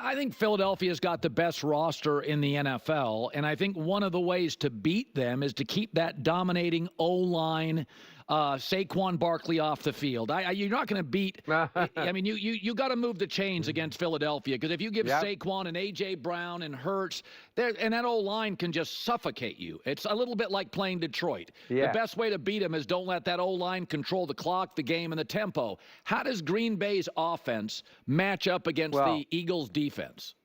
I think Philadelphia's got the best roster in the NFL, and I think one of the ways to beat them is to keep that dominating O-line, Saquon Barkley off the field. You're not going to beat. I mean, you got to move the chains against Philadelphia, because if you give Saquon and A.J. Brown and Hurts, and that O-line can just suffocate you. It's a little bit like playing Detroit. The best way to beat them is don't let that O-line control the clock, the game, and the tempo. How does Green Bay's offense match up against the Eagles' defense?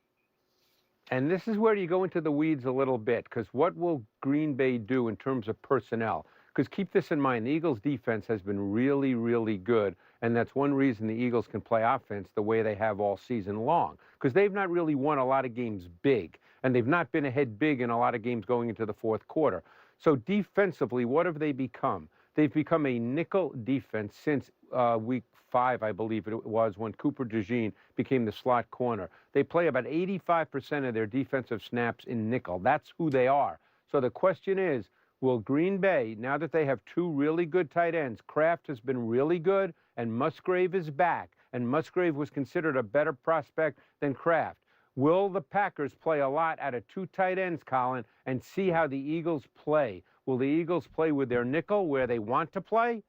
And this is where you go into the weeds a little bit, because what will Green Bay do in terms of personnel? Because keep this in mind, the Eagles' defense has been really, really good, and that's one reason the Eagles can play offense the way they have all season long, because they've not really won a lot of games big, and they've not been ahead big in a lot of games going into the fourth quarter. So defensively, what have they become? They've become a nickel defense since week 5, I believe it was, when Cooper DeJean became the slot corner. They play about 85% of their defensive snaps in nickel. That's who they are. So the question is, will Green Bay, now that they have two really good tight ends, Kraft has been really good, and Musgrave is back, and Musgrave was considered a better prospect than Kraft. Will the Packers play a lot out of two tight ends, Colin, and see how the Eagles play? Will the Eagles play with their nickel where they want to play?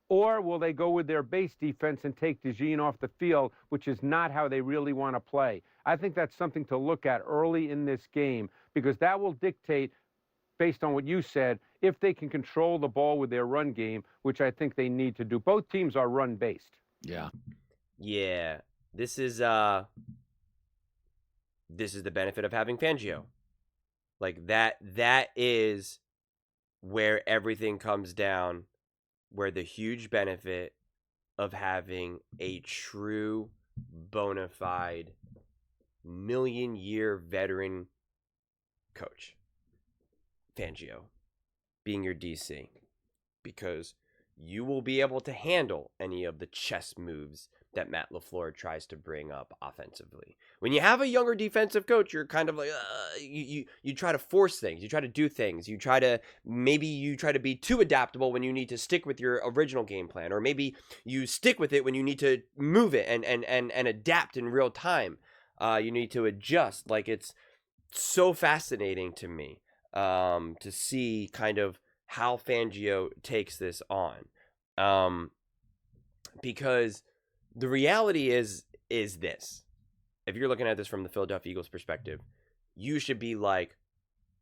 Or will they go with their base defense and take DeJean off the field, which is not how they really want to play? I think that's something to look at early in this game, because that will dictate, based on what you said, if they can control the ball with their run game, which I think they need to do. Both teams are run-based. Yeah. Yeah. This is the benefit of having Fangio. Like, that is where everything comes down, where the huge benefit of having a true, bona fide, million-year veteran coach, Fangio, being your DC, because you will be able to handle any of the chess moves that Matt LaFleur tries to bring up offensively. When you have a younger defensive coach, you're kind of like, you try to force things, you try to do things, you try to be too adaptable when you need to stick with your original game plan, or maybe you stick with it when you need to move it and adapt in real time. You need to adjust. Like, it's so fascinating to me to see kind of how Fangio takes this on, because the reality is this. If you're looking at this from the Philadelphia Eagles perspective, you should be like,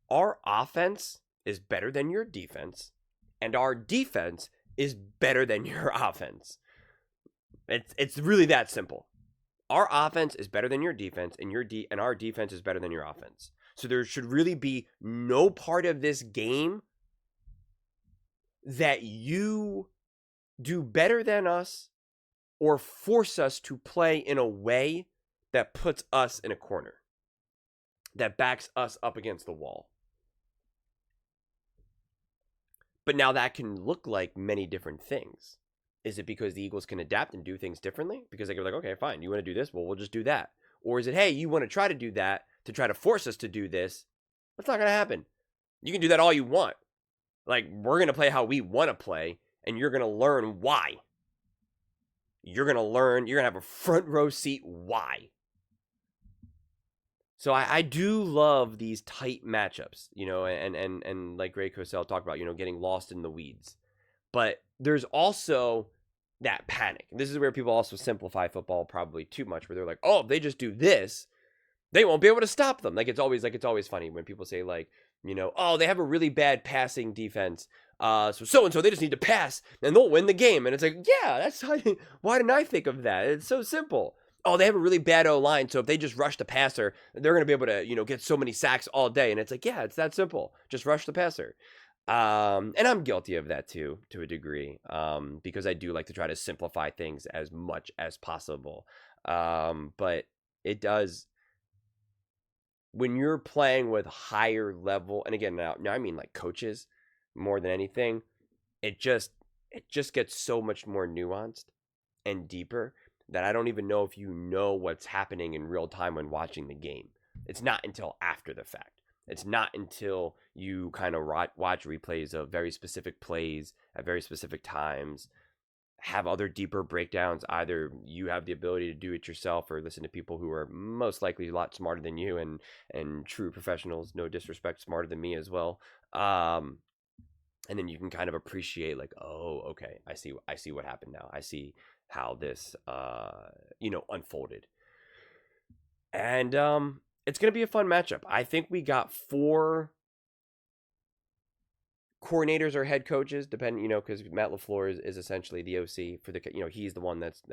our offense is better than your defense, and our defense is better than your offense. It's really that simple. Our offense is better than your defense, and our defense is better than your offense. So there should really be no part of this game that you do better than us or force us to play in a way that puts us in a corner, that backs us up against the wall. But now that can look like many different things. Is it because the Eagles can adapt and do things differently? Because they can be like, okay, fine, you want to do this? Well, we'll just do that. Or is it, hey, you want to try to do that to try to force us to do this? That's not going to happen. You can do that all you want. Like, we're going to play how we want to play, and you're going to learn why. You're going to have a front row seat why. So I do love these tight matchups, and like Ray Cosell talked about, getting lost in the weeds. But there's also that panic. This is where people also simplify football probably too much, where they're like, oh, if they just do this, they won't be able to stop them. It's always funny when people say, like, oh, they have a really bad passing defense. So-and-so, they just need to pass and they'll win the game. And it's like, yeah, that's how why didn't I think of that? It's so simple. Oh, they have a really bad O-line, so if they just rush the passer, they're going to be able to, get so many sacks all day. And it's like, yeah, it's that simple. Just rush the passer. And I'm guilty of that too, to a degree, because I do like to try to simplify things as much as possible. But it does, when you're playing with higher level, and again, now I mean like coaches more than anything, it just gets so much more nuanced and deeper that I don't even know if you know what's happening in real time when watching the game. It's not until after the fact. It's not until you kind of watch replays of very specific plays at very specific times have other deeper breakdowns. Either you have the ability to do it yourself or listen to people who are most likely a lot smarter than you and true professionals, no disrespect, smarter than me as well. And then you can kind of appreciate like, oh, okay, I see what happened now. I see how this unfolded. And it's going to be a fun matchup. I think we got 4 coordinators or head coaches, depending, because Matt LaFleur is essentially the OC for the, he's the one that's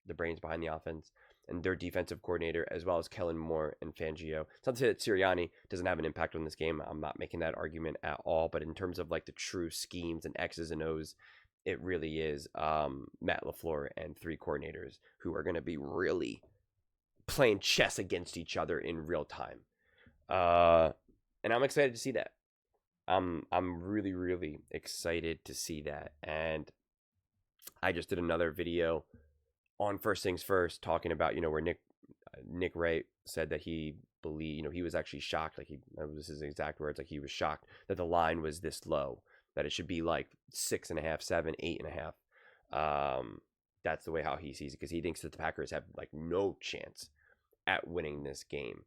the brains behind the offense, and their defensive coordinator, as well as Kellen Moore and Fangio. It's not to say that Sirianni doesn't have an impact on this game. I'm not making that argument at all, but in terms of like the true schemes and X's and O's, it really is Matt LaFleur and 3 coordinators who are going to be really playing chess against each other in real time. And I'm excited to see that. I'm really, really excited to see that. And I just did another video on First Things First talking about, where Nick Wright said that he believed, he was actually shocked. Like that was his exact words. Like he was shocked that the line was this low, that it should be like 6.5, 7, 8.5. That's the way how he sees it, because he thinks that the Packers have like no chance at winning this game.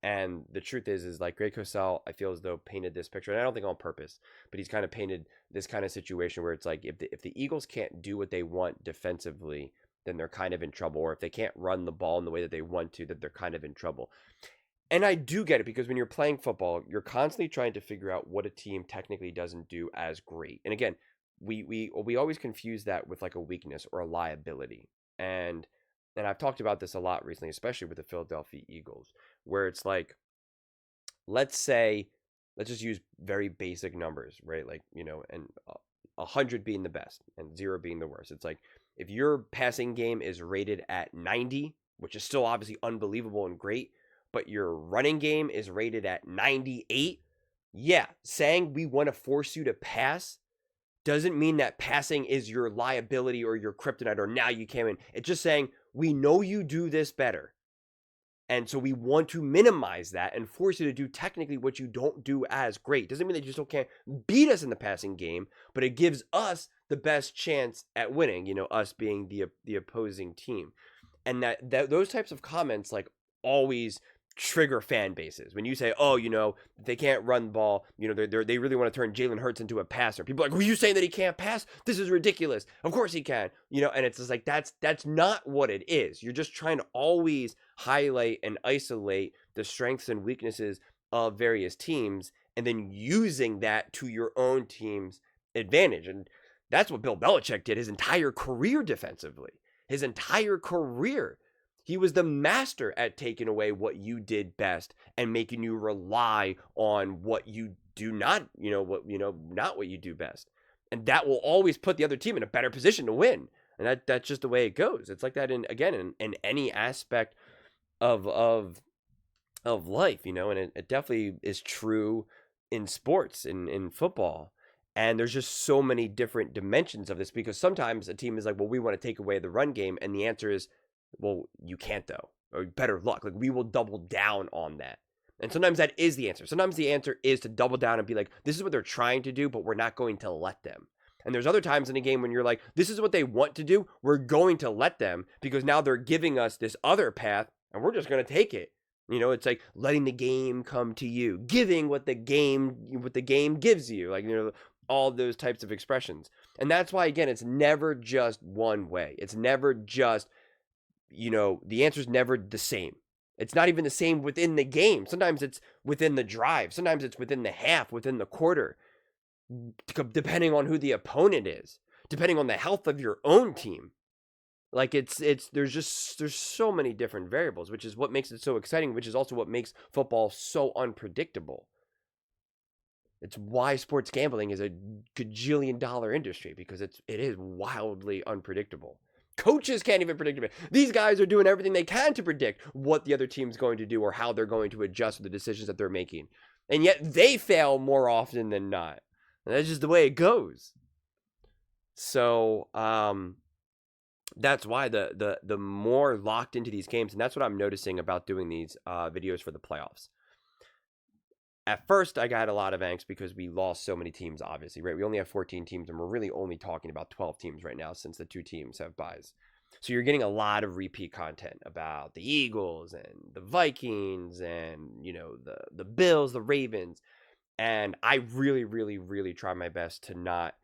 And the truth is like Greg Cosell, I feel as though painted this picture, and I don't think on purpose, but he's kind of painted this kind of situation where it's like if the Eagles can't do what they want defensively, then they're kind of in trouble. Or if they can't run the ball in the way that they want to, that they're kind of in trouble. And I do get it, because when you're playing football, you're constantly trying to figure out what a team technically doesn't do as great. And again, we always confuse that with like a weakness or a liability. And I've talked about this a lot recently, especially with the Philadelphia Eagles, where it's like, let's just use very basic numbers, right? Like, and 100 being the best and 0 being the worst. It's like, if your passing game is rated at 90, which is still obviously unbelievable and great, but your running game is rated at 98, yeah, saying we want to force you to pass doesn't mean that passing is your liability or your kryptonite or now you can't win. It's just saying, we know you do this better, and so we want to minimize that and force you to do technically what you don't do as great. Doesn't mean that you still can't beat us in the passing game, but it gives us the best chance at winning, us being the opposing team. And that those types of comments like always trigger fan bases. When you say, oh, they can't run the ball, they really want to turn Jalen Hurts into a passer. People are like, were you saying that he can't pass? This is ridiculous. Of course he can. And it's just like, that's not what it is. You're just trying to always highlight and isolate the strengths and weaknesses of various teams, and then using that to your own team's advantage. And that's what Bill Belichick did his entire career defensively. His entire career. He was the master at taking away what you did best and making you rely on what you do not, not what you do best. And that will always put the other team in a better position to win. And that's just the way it goes. It's like that in any aspect of life, and it definitely is true in sports, in football. And there's just so many different dimensions of this, because sometimes a team is like, well, we want to take away the run game. And the answer is, well, you can't though, or better luck. Like, we will double down on that. And sometimes that is the answer. Sometimes the answer is to double down and be like, this is what they're trying to do, but we're not going to let them. And there's other times in a game when you're like, this is what they want to do. We're going to let them, because now they're giving us this other path and we're just going to take it. It's like letting the game come to you, giving what the game gives you. Like, all those types of expressions. And that's why, again, it's never just one way. It's never just, the answer is never the same. It's not even the same within the game. Sometimes it's within the drive. Sometimes it's within the half, within the quarter, depending on who the opponent is, depending on the health of your own team. Like there's so many different variables, which is what makes it so exciting, which is also what makes football so unpredictable. It's why sports gambling is a gajillion-dollar industry, because it is wildly unpredictable. Coaches can't even predict it. These guys are doing everything they can to predict what the other team's going to do or how they're going to adjust the decisions that they're making. And yet they fail more often than not. And that's just the way it goes. So that's why the more locked into these games, and that's what I'm noticing about doing these videos for the playoffs. at first I got a lot of angst because we lost so many teams, obviously, right? We only have 14 teams, and we're really only talking about 12 teams right now since the 2 teams have buys. So you're getting a lot of repeat content about the Eagles and the Vikings and, you know, the Bills, the Ravens. And I really, really, really try my best to not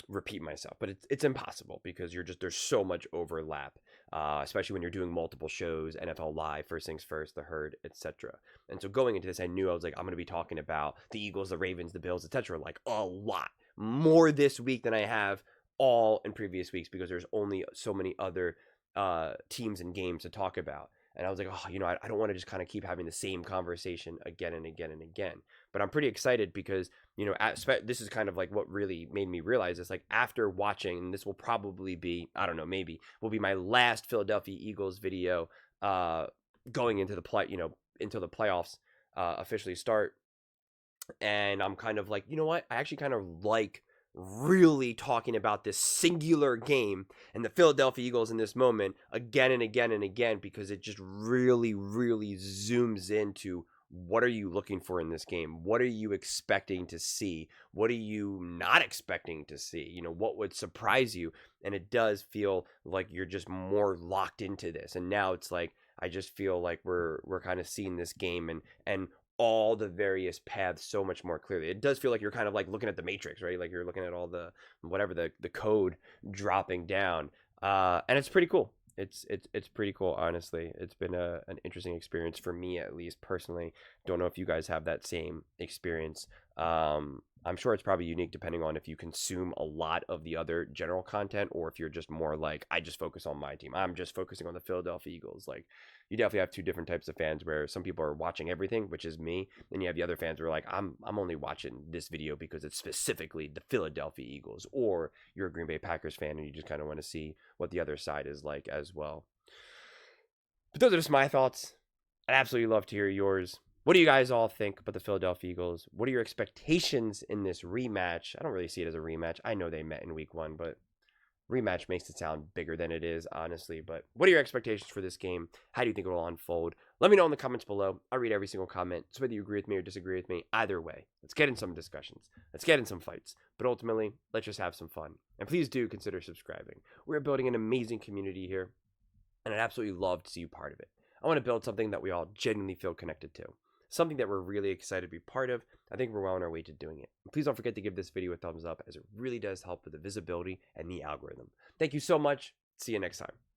repeat myself, but it's impossible because there's so much overlap, especially when you're doing multiple shows, NFL Live, First Things First, The Herd, etc. And so going into this, I knew I was like, I'm going to be talking about the Eagles, the Ravens, the Bills, etc. Like a lot more this week than I have all in previous weeks because there's only so many other teams and games to talk about. And I was like, oh, you know, I don't want to just kind of keep having the same conversation again and again and again. But I'm pretty excited because, you know, this is kind of like what really made me realize this. Like after watching, and this will probably be, I don't know, maybe will be my last Philadelphia Eagles video going into until the playoffs officially start. And I'm kind of like, you know what? I actually kind of like really talking about this singular game and the Philadelphia Eagles in this moment again and again and again because it just really, really zooms into what are you looking for in this game? What are you expecting to see? What are you not expecting to see? You know, what would surprise you? And it does feel like you're just more locked into this. And now it's like I just feel like we're kind of seeing this game and all the various paths so much more clearly. It does feel like you're kind of like looking at the Matrix, right? Like you're looking at all the whatever the code dropping down, and it's pretty cool. It's pretty cool, honestly. It's been an interesting experience for me, at least personally. Don't know if you guys have that same experience. I'm sure it's probably unique depending on if you consume a lot of the other general content or if you're just more like, I just focus on my team. I'm just focusing on the Philadelphia Eagles. Like, you definitely have 2 different types of fans where some people are watching everything, which is me. Then you have the other fans who are like, I'm only watching this video because it's specifically the Philadelphia Eagles. Or you're a Green Bay Packers fan and you just kind of want to see what the other side is like as well. But those are just my thoughts. I'd absolutely love to hear yours. What do you guys all think about the Philadelphia Eagles? What are your expectations in this rematch? I don't really see it as a rematch. I know they met in week 1, but rematch makes it sound bigger than it is, honestly. But what are your expectations for this game? How do you think it will unfold? Let me know in the comments below. I read every single comment. So whether you agree with me or disagree with me, either way, let's get in some discussions. Let's get in some fights. But ultimately, let's just have some fun. And please do consider subscribing. We're building an amazing community here, and I'd absolutely love to see you part of it. I want to build something that we all genuinely feel connected to. Something that we're really excited to be part of. I think we're well on our way to doing it. And please don't forget to give this video a thumbs up as it really does help with the visibility and the algorithm. Thank you so much. See you next time.